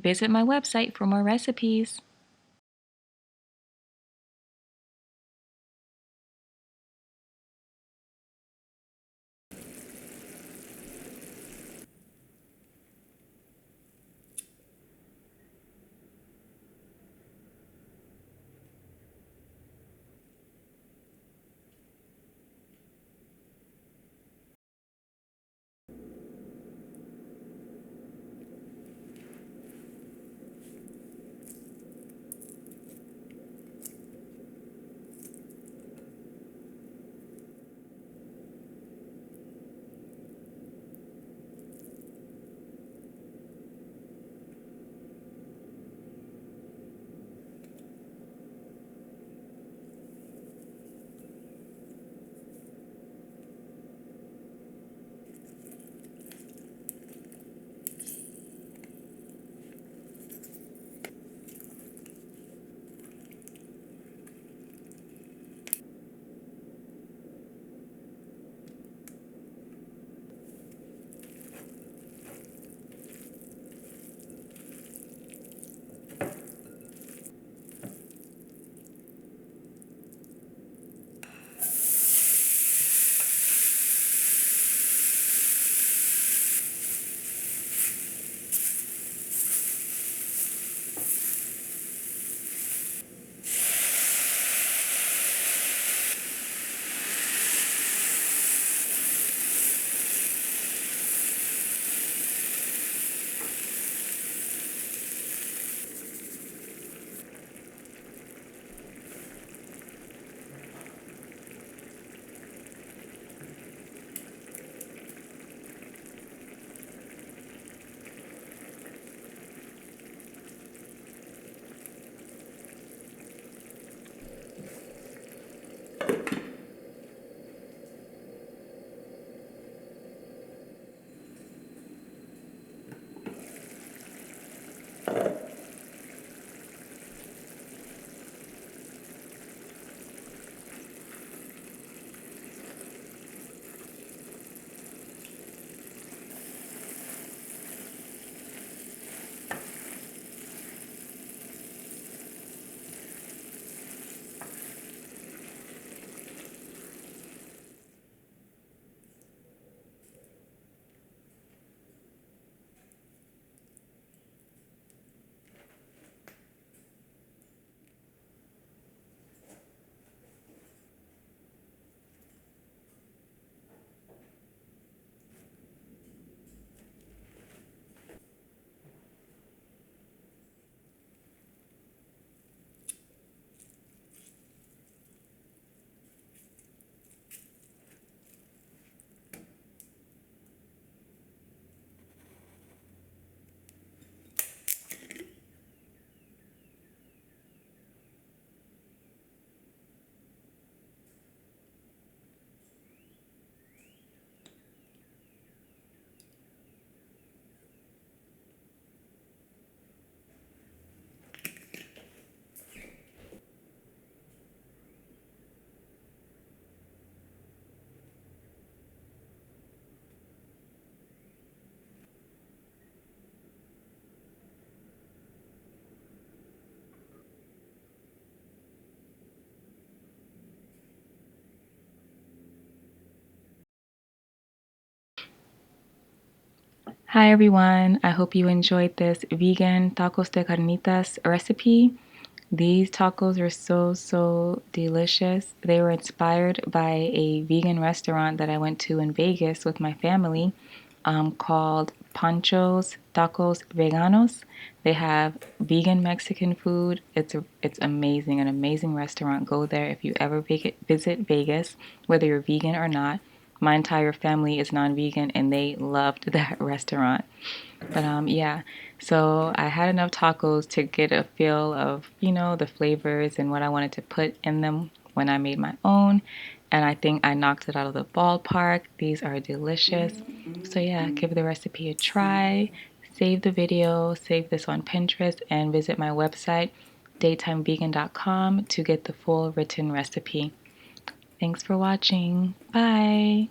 visit my website for more recipes. Hi everyone, I hope you enjoyed this vegan tacos de carnitas recipe. These tacos are so delicious. They were inspired by a vegan restaurant that I went to in Vegas with my family called Pancho's Tacos Veganos. They have vegan Mexican food. It's amazing, an amazing restaurant. Go there if you ever visit Vegas, whether you're vegan or not. My entire family is non-vegan and they loved that restaurant. But yeah, so I had enough tacos to get a feel of, the flavors and what I wanted to put in them when I made my own. And I think I knocked it out of the ballpark. These are delicious. So yeah, give the recipe a try. Save the video, save this on Pinterest, and visit my website, daytimevegan.com, to get the full written recipe. Thanks for watching. Bye.